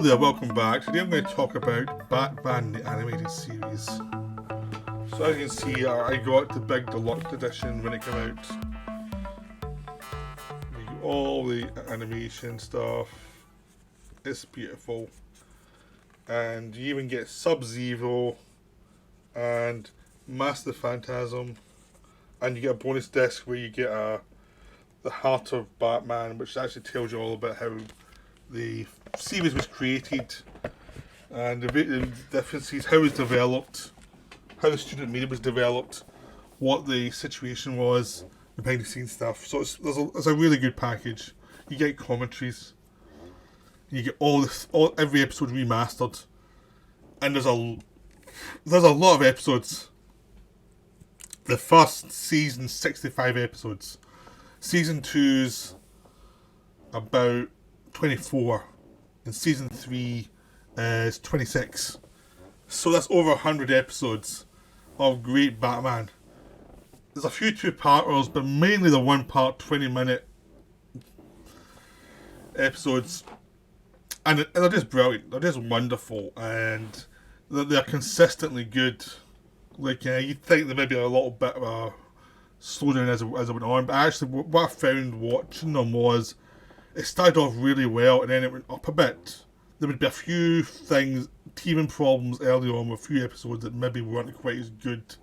there, welcome back. Today I'm going to talk about Batman the Animated Series. So as you can see, I got the big deluxe edition when it came out. You get all the animation stuff. It's beautiful. And you even get Sub-Zero and Master Phantasm. And you get a bonus disc where you get the Heart of Batman, which actually tells you all about how the series was created and the differences, how it was developed, how the student media was developed, what the situation was, the behind the scenes stuff. So it's a really good package. You get commentaries, you get every episode remastered, and there's a lot of episodes. The first season, 65 episodes. Season 2's about 24, and season 3 is 26. So that's over 100 episodes of great Batman. There's a few two-parters, but mainly the one-part 20-minute episodes. And they're just brilliant. They're just wonderful, and they're consistently good. Like, you'd think there may be a little bit of a slowdown as it went on, but actually what I found watching them was it started off really well and then it went up a bit. There would be a few things, teething problems early on with a few episodes that maybe weren't quite as good.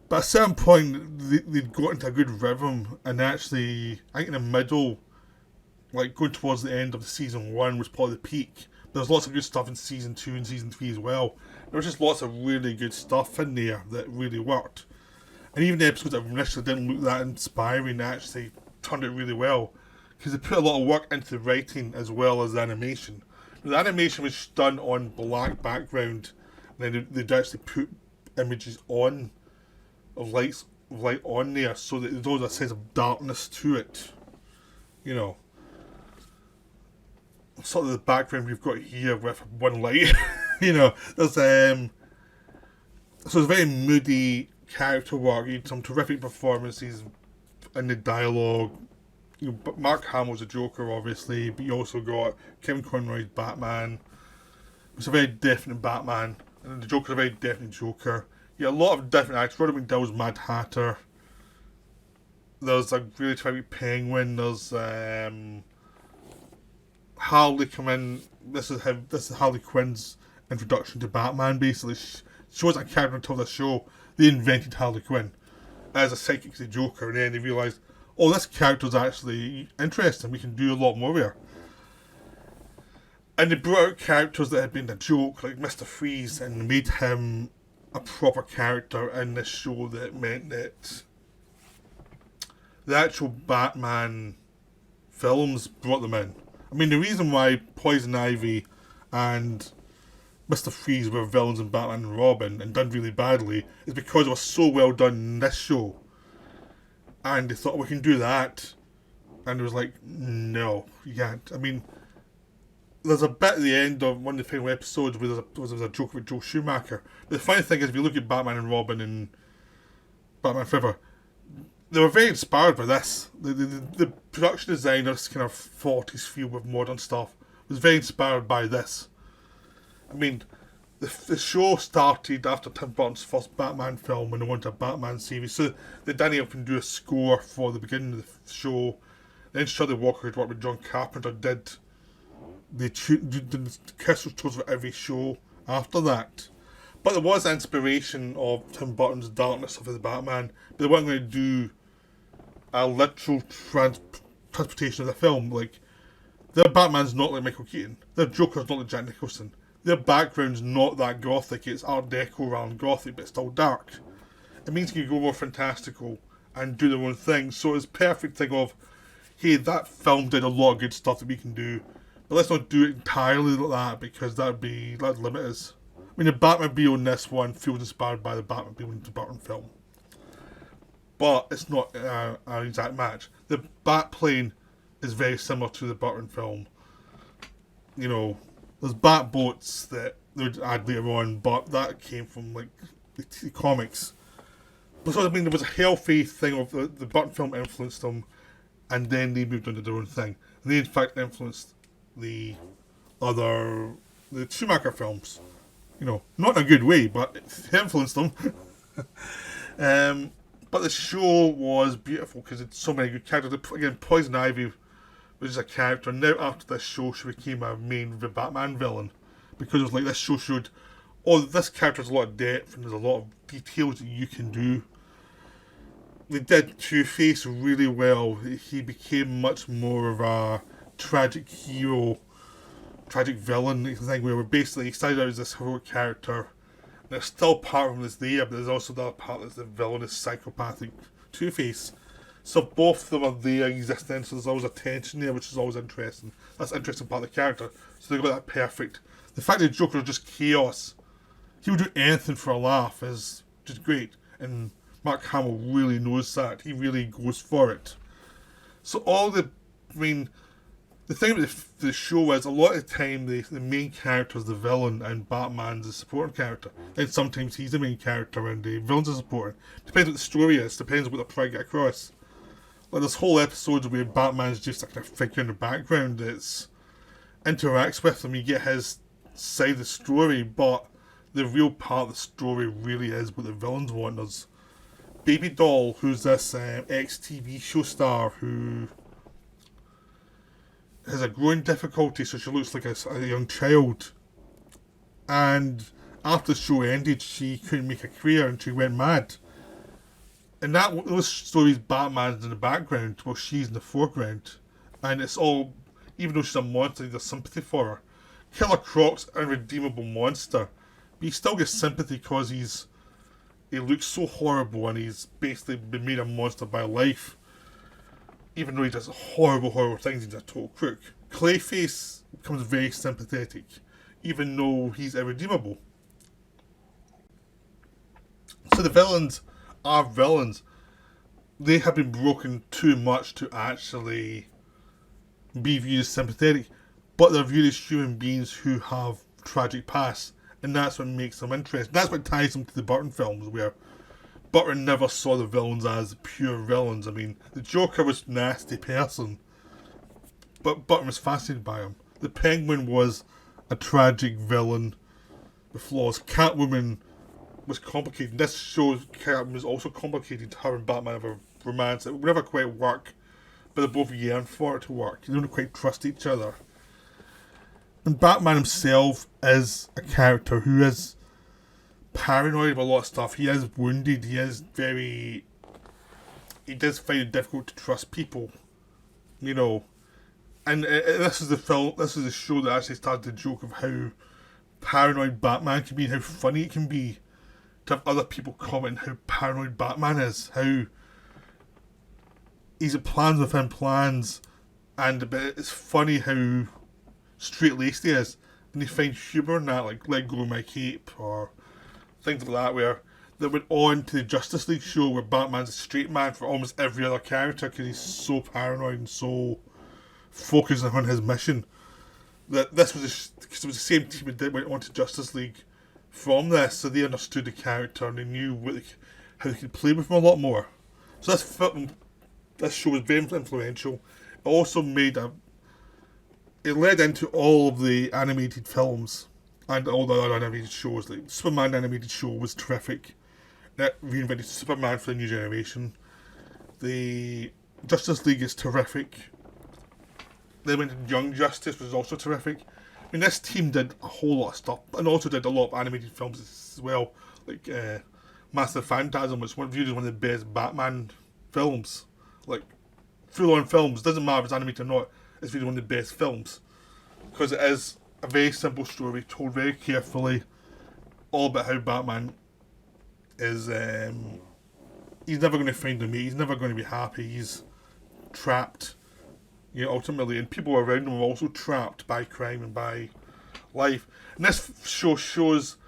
But at a certain point, they'd got into a good rhythm, and actually, I think in the middle, like going towards the end of season 1 was probably the peak. There's lots of good stuff in season 2 and season 3 as well. There was just lots of really good stuff in there that really worked. And even the episodes that initially didn't look that inspiring actually turned out really well, because they put a lot of work into the writing as well as the animation. The animation was done on black background, and then they'd actually put images on of light on there, so that there was a sense of darkness to it. You know, sort of the background we've got here with one light. You know, there's so it's very moody character work. You had some terrific performances in the dialogue. But Mark Hamill's the Joker, obviously, but you also got Kevin Conroy's Batman. It's a very definite Batman, and the Joker's a very definite Joker. You have a lot of different actors. Roddy McDowall's Mad Hatter. There's a really terrific Penguin. There's Harley come in. This is Harley Quinn's introduction to Batman. Basically, she wasn't a character until the show. They invented Harley Quinn as a sidekick to the Joker, and then they realised, oh, this character's actually interesting. We can do a lot more with her. And they brought out characters that had been a joke, like Mr. Freeze, and made him a proper character in this show. That meant that the actual Batman films brought them in. I mean, the reason why Poison Ivy and Mr. Freeze were villains in Batman and Robin and done really badly is because it was so well done in this show. And they thought, we can do that. And it was like, no, you can't. I mean, there's a bit at the end of one of the final episodes where there was a joke with Joel Schumacher. But the funny thing is, if you look at Batman and Robin and Batman Forever, they were very inspired by this. The production design of this kind of 40s feel with modern stuff was very inspired by this. I mean, the show started after Tim Burton's first Batman film when they wanted a Batman series. So they didn't even do a score for the beginning of the show. Then Shirley Walker, who'd worked with John Carpenter, did the orchestral tours for every show after that. But there was inspiration of Tim Burton's darkness of the Batman, but they weren't going to do a literal transportation of the film. Like, their Batman's not like Michael Keaton. Their Joker's not like Jack Nicholson. Their background's not that gothic. It's Art Deco around gothic, but it's still dark. It means you can go more fantastical and do their own thing. So it's a perfect thing of, hey, that film did a lot of good stuff that we can do, but let's not do it entirely like that, because that'd limit us. I mean, the Batmobile in this one feels inspired by the Batmobile in the Burton film, but it's not an exact match. The Batplane is very similar to the Burton film. You know, there's Batboats that they would add later on, but that came from like the comics. But so I mean, there was a healthy thing of the Burton film influenced them, and then they moved on to their own thing. And they in fact influenced the the Schumacher films. You know, not in a good way, but it influenced them. But the show was beautiful because it's so many good characters. Again, Poison Ivy was a character. Now after this show, she became a main Batman villain because it was like this show showed, oh, this character has a lot of depth and there's a lot of details that you can do. They did Two-Face really well. He became much more of a tragic hero, tragic villain thing where we're basically excited out as this heroic character. There's still part of him that's there, but there's also the other part that's the villainous, psychopathic Two-Face. So both of them are there existing, so there's always a tension there, which is always interesting. That's an interesting part of the character. So they got that perfect. The fact that Joker is just chaos, he would do anything for a laugh, is just great. And Mark Hamill really knows that. He really goes for it. So the thing about the show is a lot of the time the main character is the villain and Batman's the supporting character. And sometimes he's the main character and the villain's the supporting. Depends what the story is, depends what they're trying to get across. Like there's whole episodes where Batman's just like a figure in the background that interacts with him. You get his side of the story, but the real part of the story really is what the villains want. There's Baby Doll, who's this ex-TV show star who has a growing difficulty, so she looks like a young child. And after the show ended, she couldn't make a career and she went mad. And those stories, Batman's in the background, while she's in the foreground. And it's all, even though she's a monster, there's sympathy for her. Killer Croc's an irredeemable monster, but you still get sympathy because he looks so horrible and he's basically been made a monster by life. Even though he does horrible things, he's a total crook. Clayface becomes very sympathetic, even though he's irredeemable. So the villains are villains. They have been broken too much to actually be viewed as sympathetic, but they're viewed as human beings who have tragic pasts, and that's what makes them interesting. That's what ties them to the Burton films, where Burton never saw the villains as pure villains. I mean, the Joker was a nasty person, but Burton was fascinated by him. The Penguin was a tragic villain with flaws. Catwoman was complicated. This shows Catwoman was also complicated. Her and Batman have a romance that would never quite work, but they both yearn for it to work. They don't quite trust each other. And Batman himself is a character who is paranoid about a lot of stuff. He is wounded. He does find it difficult to trust people, you know. And this is the show that actually started the joke of how paranoid Batman can be and how funny it can be to have other people comment how paranoid Batman is, how he's at plans within plans, but it's funny how straight-laced he is, and they find humour in that, like Let Go of My Cape or things like that, where they went on to the Justice League show where Batman's a straight man for almost every other character because he's so paranoid and so focused on his mission. That this was because it was the same team that went on to Justice League from this, so they understood the character and they knew how they could play with him a lot more. So this show was very influential. It also it led into all of the animated films and all the other animated shows. Like Superman animated show was terrific. That reinvented Superman for the new generation. The Justice League is terrific. They went to Young Justice, which was also terrific. I mean, this team did a whole lot of stuff, and also did a lot of animated films as well, like Master of Phantasm, which was viewed as one of the best Batman films. Like, full-on films, doesn't matter if it's animated or not, it's viewed as one of the best films. Because it is a very simple story, told very carefully, all about how Batman is, he's never going to find a mate, he's never going to be happy, he's trapped, you know, ultimately, and people around him are also trapped by crime and by life. And this show shows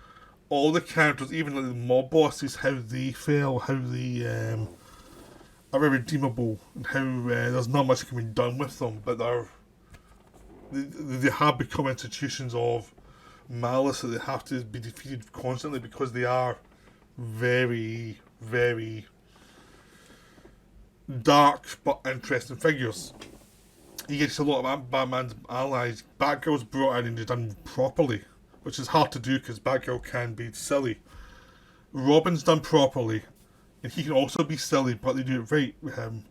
all the characters, even like the mob bosses, how they fail, how they are irredeemable, and how there's not much can be done with them, but they have become institutions of malice that they have to be defeated constantly because they are very, very dark but interesting figures. he gets a lot of Batman's allies. Batgirl's brought in and just done properly, which is hard to do because Batgirl can be silly. Robin's done properly, and he can also be silly, but they do it right with him.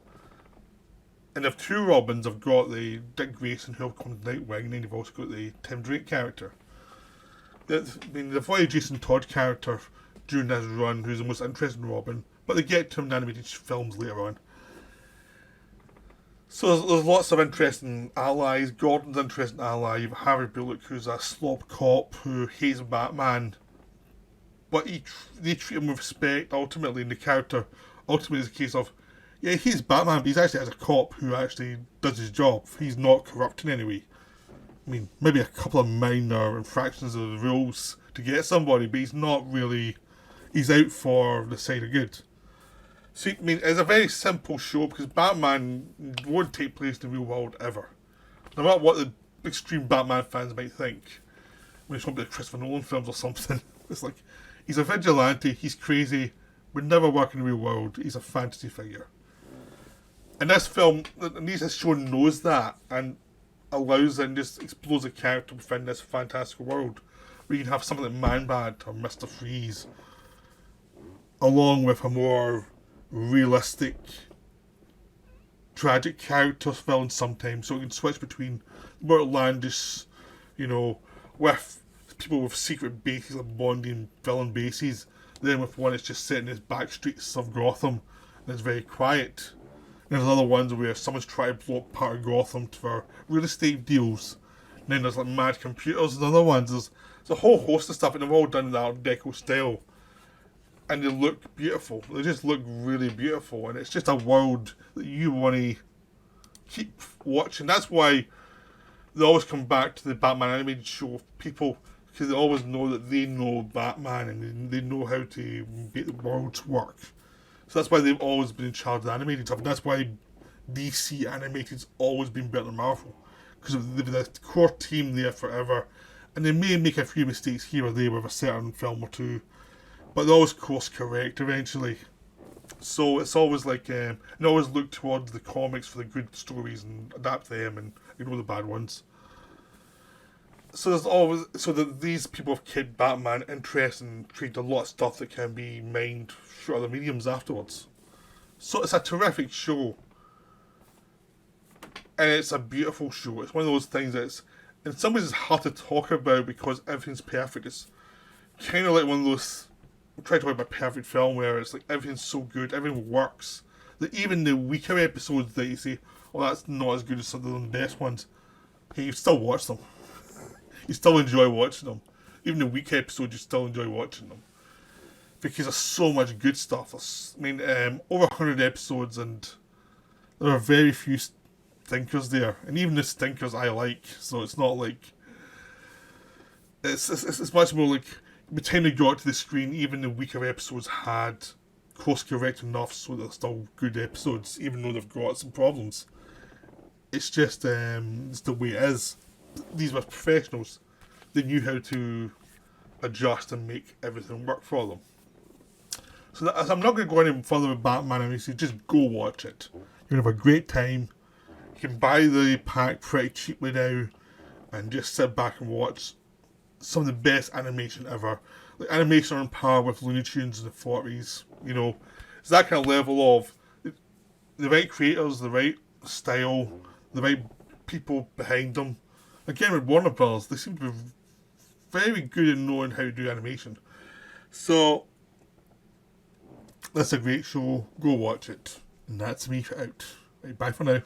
And of two Robins, I've got the Dick Grayson who becomes Nightwing, and then you've also got the Tim Drake character. They've got a Jason Todd character during his run, who's the most interesting Robin, but they get to him in animated films later on. So there's lots of interesting allies. Gordon's an interesting ally. You have Harry Bullock, who's a slop cop who hates Batman, but they treat him with respect ultimately, and the character ultimately is a case of, yeah, he's Batman, but he's actually as a cop who actually does his job. He's not corrupt in any way. I mean, maybe a couple of minor infractions of the rules to get somebody, but he's not really. He's out for the side of good. So, I mean, it's a very simple show because Batman won't take place in the real world ever. No matter what the extreme Batman fans might think. I mean, it's not like Christopher Nolan films or something. It's like, he's a vigilante, he's crazy, would never work in the real world, he's a fantasy figure. And this film, and this show knows that, and allows and just explores a character within this fantastical world, where you can have something like Man-Bat or Mr. Freeze, along with a more realistic, tragic characters film sometimes, so you can switch between more outlandish, with people with secret bases like Bondi and villain bases, then with one that's just set in his back streets of Gotham and it's very quiet. And there's other ones where someone's trying to blow up part of Gotham for real estate deals. And then there's like mad computers and other ones. There's a whole host of stuff, and they're all done in that Art Deco style. And they look beautiful. They just look really beautiful, and it's just a world that you want to keep watching. That's why they always come back to the Batman animated show. People, because they always know that they know Batman and they know how to make the worlds work. So that's why they've always been in charge of the animated stuff, and that's why DC animated's always been better than Marvel, because they've been the core team there forever, and they may make a few mistakes here or there with a certain film or two, but they always course correct eventually. So it's always like, and always look towards the comics for the good stories and adapt them and ignore the bad ones. So there's always, so that these people have kept Batman interested and created a lot of stuff that can be mined through other mediums afterwards. So it's a terrific show, and it's a beautiful show. It's one of those things that's, in some ways, it's hard to talk about because everything's perfect. It's kind of like one of those, I'm trying to talk about a perfect film where it's like everything's so good, everything works, that even the weaker episodes that you say, oh, that's not as good as some of the best ones, hey, you still watch them. You still enjoy watching them. Even the weak episodes, you still enjoy watching them. Because there's so much good stuff. Over 100 episodes, and there are very few stinkers there. And even the stinkers I like, so it's not like... It's much more like, by the time they got to the screen, even the weaker episodes had course correct enough so they're still good episodes, even though they've got some problems. It's just it's the way it is. These were professionals. They knew how to adjust and make everything work for them. So I'm not going to go any further with Batman. I mean, so just go watch it. You're going to have a great time. You can buy the pack pretty cheaply now and just sit back and watch some of the best animation ever. Like animation on par with Looney Tunes in the 40s. It's that kind of level of the right creators, the right style, the right people behind them. Again, with Warner Bros., they seem to be very good at knowing how to do animation. So, that's a great show. Go watch it. And that's me out. Right, bye for now.